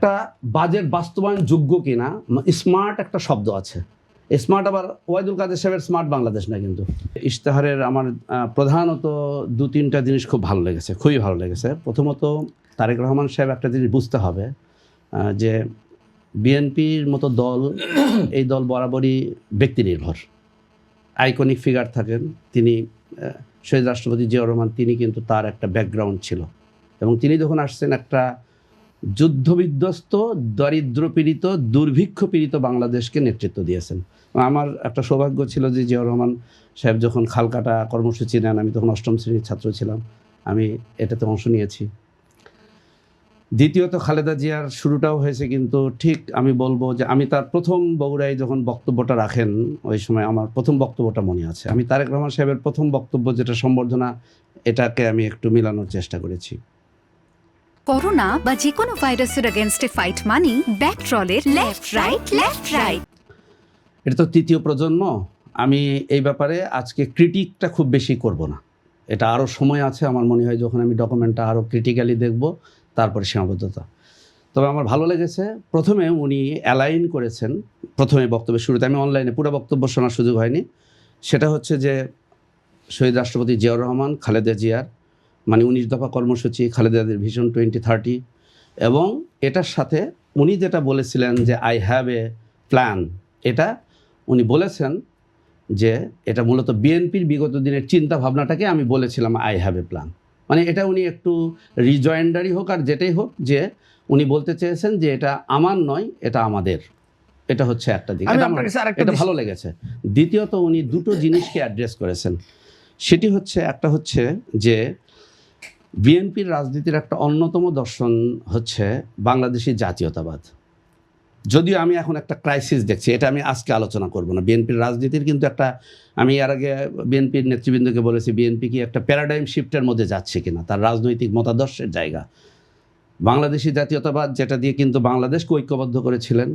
একটা বাজেট বাস্তবায়ন যোগ্য কিনা, স্মার্ট একটা শব্দ আছে। স্মার্ট আবার ওয়াহিদুল কাদের সাহেবের স্মার্ট বাংলাদেশ না কিন্তু। ইশতেহারের আমার প্রধানত 2-3টা জিনিস খুব ভালো লেগেছে, খুবই ভালো লেগেছে। প্রথমত তারেক রহমান সাহেব একটা জিনিস বুঝতে হবে যে বিএনপির মতো দল, এই দল বরাবরই ব্যক্তি নির্ভর। আইকনিক ফিগার থাকেন তিনি, শহীদ রাষ্ট্রপতি জিয়াউর রহমান, তিনি কিন্তু তার একটা ব্যাকগ্রাউন্ড ছিল এবং তিনি যখন আসছেন একটা যুদ্ধবিধ্বস্ত, দারিদ্র্যপীড়িত, দুর্ভিক্ষ পীড়িত বাংলাদেশকে নেতৃত্ব দিয়েছেন। আমার একটা সৌভাগ্য ছিল যে জিয়াউর রহমান সাহেব যখন খালকাটা কর্মসূচি নেন, আমি তখন 8ম শ্রেণীর ছাত্র ছিলাম, আমি এটাতে অংশ নিয়েছি। দ্বিতীয়ত খালেদা জিয়ার শুরুটাও হয়েছে কিন্তু ঠিক আমি বলবো যে আমি তার প্রথম বগুড়ায় যখন বক্তব্যটা রাখেন, ওই সময় আমার প্রথম বক্তব্যটা মনে আছে। আমি তারেক রহমান সাহেবের প্রথম বক্তব্য যেটা সম্বর্ধনা, এটাকে আমি একটু মেলানোর চেষ্টা করেছি। করোনা বা যে কোনো ভাইরাসের এগেইনস্টে ফাইট মানি ব্যাকট্রলের লেফট রাইট। এটা তো তৃতীয় প্রজন্ম। আমি এই ব্যাপারে আজকে ক্রিটিকটা খুব বেশি করব না, এটা আরও সময় আছে আমার মনে হয়, যখন আমি ডকুমেন্টটা আরও ক্রিটিক্যালি দেখব তারপরে সীমাবদ্ধতা। তবে আমার ভালো লেগেছে প্রথমে উনি অ্যালাইন করেছেন, প্রথমে বক্তব্যের শুরুতে, আমি অনলাইনে পুরো বক্তব্য শোনার সুযোগ হয়নি, সেটা হচ্ছে যে শহীদ রাষ্ট্রপতি জিয়াউর রহমান, খালেদা জিয়ার 19 দফা কর্মসূচি, খালেদাদের ভিশন 2030, এবং এটার সাথে উনি যেটা বলেছিলেন যে আই হ্যাভ এ প্ল্যান, এটা উনি বলেছেন যে এটা মূলত বিএনপির বিগত দিনের চিন্তা ভাবনাটাকে আমি বলেছিলাম আই হ্যাভ এ প্ল্যান। এটা উনি একটু রিজয়েন্ডারি হোক আর যেটাই হোক, যে উনি বলতে চেয়েছেন যে এটা আমার নয়, এটা আমাদের। এটা হচ্ছে একটা দিক, এটা ভালো লেগেছে। দ্বিতীয়ত উনি দুটো জিনিসকে অ্যাড্রেস করেছেন, সেটি হচ্ছে, একটা হচ্ছে যে বিএনপির রাজনীতির একটা অন্যতম দর্শন হচ্ছে বাংলাদেশি জাতীয়তাবাদ। যদিও আমি এখন একটা ক্রাইসিস দেখছি, এটা আমি আজকে আলোচনা করব না। বিএনপির রাজনীতির কিন্তু একটা, আমি এর আগে বিএনপির নেতৃবৃন্দকে বলেছি, বিএনপি কি একটা প্যারাডাইম শিফটের মধ্যে যাচ্ছে কিনা, তার রাজনৈতিক মতাদর্শের জায়গা। বাংলাদেশি জাতীয়তাবাদ যেটা দিয়ে কিন্তু বাংলাদেশকে ঐক্যবদ্ধ করেছিলেন,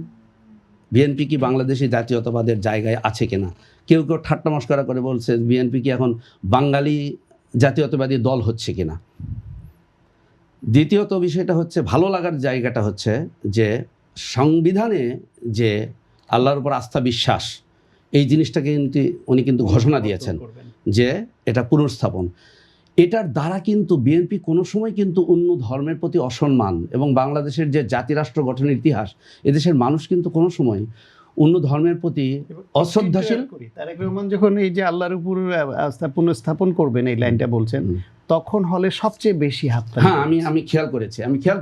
বিএনপি কি বাংলাদেশি জাতীয়তাবাদের জায়গায় আছে কিনা? কেউ কেউ ঠাট্টা মশকরা করে বলছে বিএনপি কি এখন বাঙালি জাতীয়তাবাদী দল হচ্ছে কিনা। দ্বিতীয়ত বিষয়টা হচ্ছে, ভালো লাগার জায়গাটা হচ্ছে যে সংবিধানে যে আল্লাহর উপর আস্থা বিশ্বাস, এই জিনিসটাকে কিন্তু উনি কিন্তু ঘোষণা দিয়েছেন যে এটা পুনর্স্থাপন। এটার দ্বারা কিন্তু বিএনপি কোনো সময় কিন্তু অন্য ধর্মের প্রতি অসম্মান, এবং বাংলাদেশের যে জাতিরাষ্ট্র গঠনের ইতিহাস, এদেশের মানুষ কিন্তু কোনো সময় অন্য ধর্মের প্রতি অশ্রদ্ধাশীল। তারেক রহমান যখন এই যে আল্লাহর উপর আস্থা পুনঃস্থাপন করবেন, এই লাইনটা বলছেন, তখন হলে সবচেয়ে বেশি হাত। হ্যাঁ, আমি খেয়াল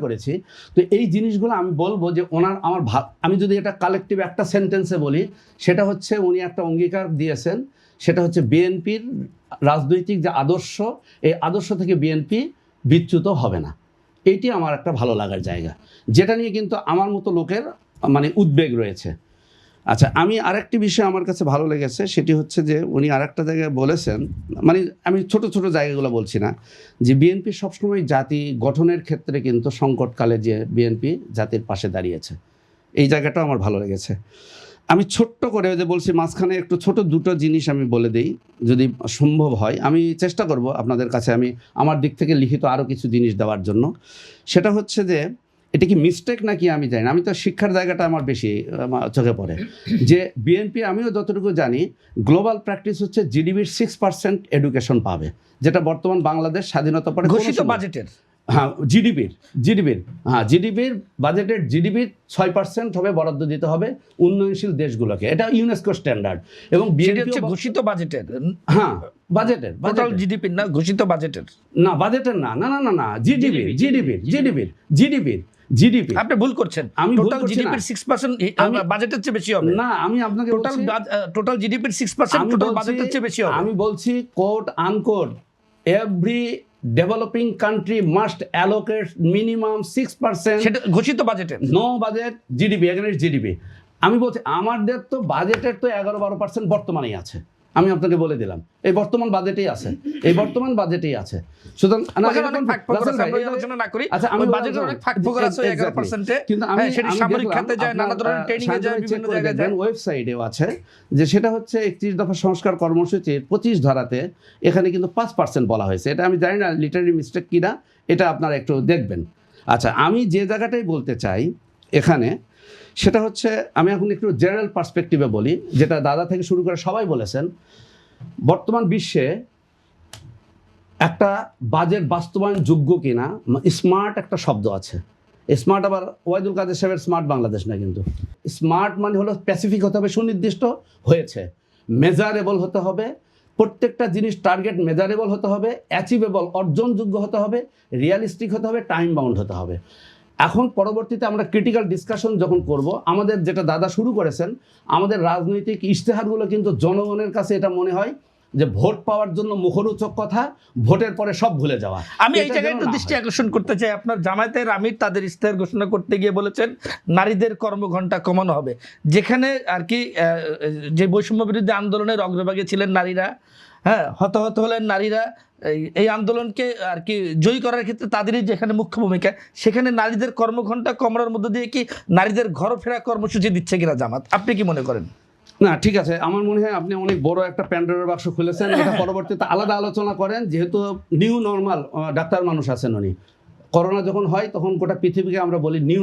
করেছি। তো এই জিনিসগুলো আমি বলবো যে ওনার, আমি যদি এটা কালেকটিভ একটা সেন্টেন্সে বলি, সেটা হচ্ছে উনি একটা অঙ্গীকার দিয়েছেন, সেটা হচ্ছে বিএনপির রাজনৈতিক যে আদর্শ, এই আদর্শ থেকে বিএনপি বিচ্যুত হবে না। এইটি আমার একটা ভালো লাগার জায়গা, যেটা নিয়ে কিন্তু আমার মতো লোকের উদ্বেগ রয়েছে। আচ্ছা, আমি আরেকটি বিষয় আমার কাছে ভালো লেগেছে, সেটি হচ্ছে যে উনি আরেকটা জায়গায় বলেছেন, আমি ছোট ছোট জায়গাগুলো বলছি না, যে বিএনপি সবসময় জাতি গঠনের ক্ষেত্রে কিন্তু সংকটকালে যে বিএনপি জাতির পাশে দাঁড়িয়েছে, এই জায়গাটাও আমার ভালো লেগেছে। আমি ছোট্ট করে যে বলছি, মাঝখানে একটু ছোট দুটো জিনিস আমি বলে দিই, যদি সম্ভব হয়। আমি চেষ্টা করব আপনাদের কাছে আমি আমার দিক থেকে লিখিত আরও কিছু জিনিস দেওয়ার জন্য। সেটা হচ্ছে যে এটা কি মিস্টেক নাকি আমি জানি না, আমি তো শিক্ষার জায়গাটা আমার বেশি চোখে পড়ে, যে বিএনপি, আমিও যতটুকু জানি, গ্লোবাল প্র্যাকটিস হচ্ছে জিডিপির 6% এডুকেশন পাবে, যেটা বর্তমান বাংলাদেশ স্বাধীনতা পরে ঘোষিত বাজেটের, হ্যাঁ জিডিপির বাজেটের 6% হবে, বরাদ্দ দিতে হবে উন্নয়নশীল দেশগুলোকে। এটা ইউনেস্কো স্ট্যান্ডার্ড। এবং হচ্ছে ঘোষিত বাজেটের, হ্যাঁ বাজেটের, টোটাল জিডিপির না, ঘোষিত বাজেটের না, বাজেটের না, জিডিপি। আপনি ভুল করছেন। আমি টোটাল জিডিপির 6% বাজেটের চেয়ে বেশি হবে না। আমি আপনাকে টোটাল জিডিপির 6% টোটাল বাজেটের চেয়ে বেশি হবে। আমি বলছি quote unquote, every developing country must allocate minimum 6%। সেটা ঘোষিত বাজেটের, no budget GDP, against GDP. আমি বলছি আমাদের তো বাজেটের তো 11-12% বর্তমানেই আছে। আমি আপনাকে বলে দিলাম, এই বর্তমান বাজেটেই আছে, সুতরাং ওয়েবসাইটেও আছে যে সেটা হচ্ছে 31 দফা সংস্কার কর্মসূচির 25 ধারাতে এখানে কিন্তু 5% বলা হয়েছে। এটা আমি জানি না লিটারি মিস্টেক কিনা, এটা আপনারা একটু দেখবেন। আচ্ছা, আমি যে জায়গাটাই বলতে চাই এখানে, সেটা হচ্ছে আমি এখন একটু জেনারেল পার্সপেক্টিভে বলি, যেটা দাদা থেকে শুরু করে সবাই বলেছেন। বর্তমান বিশ্বে একটা বাজেট বাস্তবায়ন যোগ্য কিনা স্মার্ট একটা শব্দ আছে। স্মার্ট আবার ওয়াইদুল কাদের সাহেবের স্মার্ট বাংলাদেশ না, কিন্তু স্মার্ট মানে হলো স্পেসিফিক হতে হবে, সুনির্দিষ্ট হয়েছে, মেজারেবল হতে হবে, প্রত্যেকটা জিনিস টার্গেট মেজারেবল হতে হবে, অ্যাচিভেবল অর্জনযোগ্য হতে হবে, রিয়ালিস্টিক হতে হবে, টাইম বাউন্ড হতে হবে। এখন পরবর্তীতে আমরা ক্রিটিক্যাল ডিসকাশন যখন করব, আমাদের যেটা দাদা শুরু করেছেন, আমাদের রাজনৈতিক ইশতেহারগুলো কিন্তু জনগণের কাছে এটা মনে হয় যে ভোট পাওয়ার জন্য মুখরোচক কথা, ভোটের পরে সব ভুলে যাওয়া। আমি এই এটা জায়গায় যেন একটু না দৃষ্টি হয়। আকর্ষণ করতে চাই, আপনার জামায়াতের আমির তাদের ইশতেহার ঘোষণা করতে গিয়ে বলেছেন নারীদের কর্মঘণ্টা কমানো হবে, যেখানে আর কি যে বৈষম্য বিরোধী আন্দোলনের অগ্রভাগে ছিলেন নারীরা, হ্যাঁ, হতাহত হলেন নারীরা, এই আন্দোলনকে আর কি জয়ী করার ক্ষেত্রে তাদেরই যেখানে মুখ্য ভূমিকা, সেখানে নারীদের কর্মঘণ্টা কমানোর মধ্য দিয়ে কি নারীদের ঘর ফেরা কর্মসূচি দিচ্ছে কিনা জামাত, আপনি কি মনে করেন? না, ঠিক আছে, আমার মনে হয় আপনি অনেক বড় একটা প্যান্ডোরার বাক্স খুলেছেন। এটা পরবর্তীতে আলাদা আলোচনা করেন, যেহেতু নিউ নর্মাল ডাক্তার মানুষ আছেন উনি। করোনা যখন হয় তখন গোটা পৃথিবীকে আমরা বলি নিউ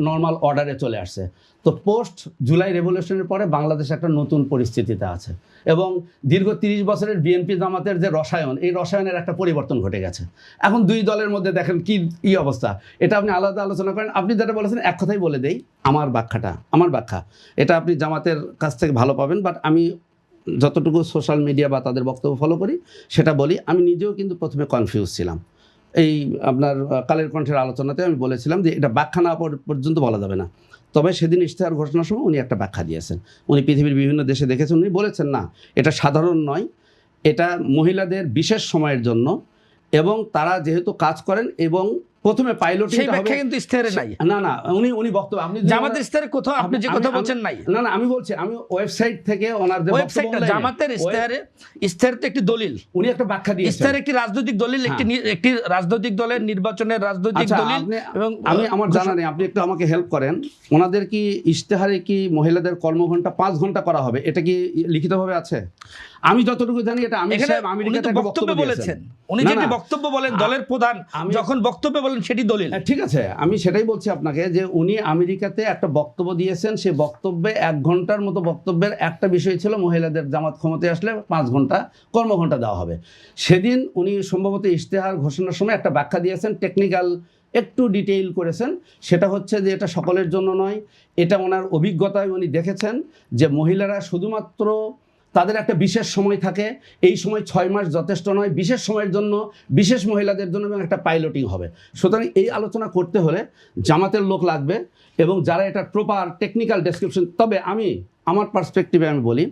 নর্মাল অর্ডারে চলে আসছে। তো পোস্ট জুলাই রেভলিউশনের পরে বাংলাদেশ একটা নতুন পরিস্থিতিতে আছে, এবং দীর্ঘ 30 বছরের বিএনপি জামাতের যে রসায়ন, এই রসায়নের একটা পরিবর্তন ঘটে গেছে। এখন দুই দলের মধ্যে দেখেন কি অবস্থা, এটা আপনি আলাদা আলোচনা করেন। আপনি যেটা বলেছেন এক কথাই বলে দেই, আমার ব্যাখ্যা এটা আপনি জামাতের কাছ থেকে ভালো পাবেন, বাট আমি যতটুকু সোশ্যাল মিডিয়া বা তাদের বক্তব্য ফলো করি সেটা বলি। আমি নিজেও কিন্তু প্রথমে কনফিউজ ছিলাম। এই আপনার কালের কণ্ঠের আলোচনাতে আমি বলেছিলাম যে এটা ব্যাখ্যা না পর্যন্ত বলা যাবে না। তবে সেদিন ইশতেহার ঘোষণার সময় উনি একটা ব্যাখ্যা দিয়েছেন। উনি পৃথিবীর বিভিন্ন দেশে দেখেছেন, উনি বলেছেন না এটা সাধারণ নয়, এটা মহিলাদের বিশেষ সময়ের জন্য, এবং তারা যেহেতু কাজ করেন, এবং প্রথমে পাইলটিং সেই ব্যাখ্যা কিন্তু ইশতেহারে নাই। না উনি বক্তব্য, আপনি জামাতের ইশতেহারে কোথাও আপনি যে কথা বলছেন নাই। না আমি বলছি, আমি ওয়েবসাইট থেকে ওনার যে ওয়েবসাইটটা জামাতের ইশতেহার তো একটি দলিল, উনি একটা ব্যাখ্যা দিয়েছেন। ইশতেহার একটি রাজনৈতিক দলিল, একটি রাজনৈতিক দলের নির্বাচনের রাজনৈতিক আচ্ছা, দলিল। এবং আমি আমার জানা নেই, আপনি একটু আমাকে হেল্প করেন। ওনাদের কি ইশতেহারে কি মহিলাদের কর্মঘণ্টা 5 ঘন্টা করা হবে, এটা কি লিখিতভাবে আছে? আমি যতটুকু জানি এটা আমির সাহেব আমেরিকাতে একটা বক্তব্য বলেছেন, দিয়েছেন। উনি না, যেটি না, বক্তব্য বলেন দলের প্রধান যখন বক্তব্য বলেন সেটি দলিল। ঠিক আছে, আমি সেটাই বলছি আপনাকে যে উনি আমেরিকাতে একটা বক্তব্য দিয়েছেন। সেই বক্তব্যে 1 ঘন্টার মতো বক্তব্যের একটা বিষয় ছিল মহিলাদের জামাত ক্ষমতায় আসলে 5 ঘন্টা কর্মঘণ্টা দেওয়া হবে। সেদিন উনি সম্ভবত ইশতেহার ঘোষণার সময় একটা ব্যাখ্যা দিয়েছেন, টেকনিক্যাল একটু ডিটেইল করেছেন। সেটা হচ্ছে যে এটা সকলের জন্য নয়, এটা ওনার অভিজ্ঞতায় উনি দেখেছেন যে মহিলারা শুধুমাত্র তাদের একটা বিশেষ সময় থাকে, এই সময় 6 মাস যথেষ্ট নয়, বিশেষ সময়ের জন্য, বিশেষ মহিলাদের জন্য, এবং একটা পাইলটিং হবে। সুতরাং এই আলোচনা করতে হলে জামাতের লোক লাগবে, এবং যারা এটা প্রপার টেকনিক্যাল ডেসক্রিপশন। তবে আমার পার্সপেক্টিভে আমি বলি,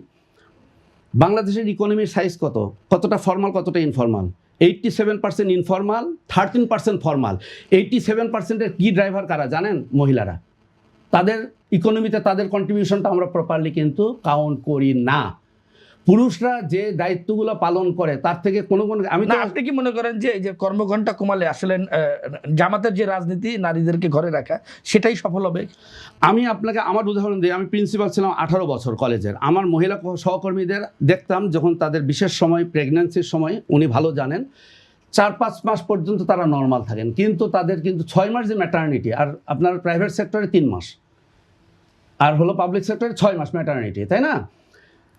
বাংলাদেশের ইকোনমির সাইজ কতটা ফর্মাল, কতটা ইনফর্মাল। 87% informal, 13% formal. 87%-এর কি ড্রাইভার কারা জানেন? মহিলারা। তাদের ইকোনমিতে তাদের কন্ট্রিবিউশনটা আমরা প্রপারলি কিন্তু কাউন্ট করি না। পুরুষরা যে দায়িত্বগুলো পালন করে তার থেকে কোনো আপনি কি মনে করেন যে এই যে কর্মঘণ্টা কমালে আসলে জামাতের যে রাজনীতি নারীদেরকে ঘরে রাখা সেটাই সফল হবে? আমি আপনাকে আমার উদাহরণ দিই। আমি প্রিন্সিপাল ছিলাম 18 বছর কলেজের। আমার মহিলা সহকর্মীদের দেখতাম যখন তাদের বিশেষ সময়, প্রেগন্যান্সির সময়, উনি ভালো জানেন, 4-5 মাস পর্যন্ত তারা নর্মাল থাকেন, কিন্তু তাদের কিন্তু 6 মাস যে ম্যাটারনিটি, আর আপনার প্রাইভেট সেক্টরে 3 মাস, আর হলো পাবলিক সেক্টরে 6 মাস ম্যাটারনিটি, তাই না?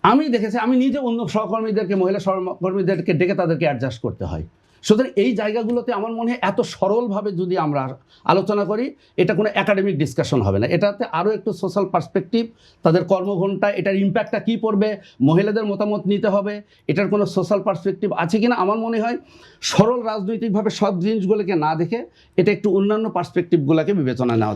আমি দেখেছি, আমি নিজে অন্য সহকর্মীদেরকে, মহিলা সহকর্মীদেরকে ডেকে তাদেরকে অ্যাডজাস্ট করতে হয়। সুতরাং এই জায়গাগুলোতে আমার মনে হয় এত সরলভাবে যদি আমরা আলোচনা করি, এটা কোনো একাডেমিক ডিসকাশন হবে না। এটাতে আরও একটু সোশ্যাল পার্সপেক্টিভ, তাদের কর্মঘণ্টা, এটার ইম্প্যাক্টটা কী পড়বে, মহিলাদের মতামত নিতে হবে, এটার কোনো সোশ্যাল পার্সপেক্টিভ আছে কিনা। আমার মনে হয় সরল রাজনৈতিকভাবে সব জিনিসগুলোকে না দেখে এটা একটু অন্যান্য পার্সপেক্টিভগুলোকে বিবেচনা নেওয়া।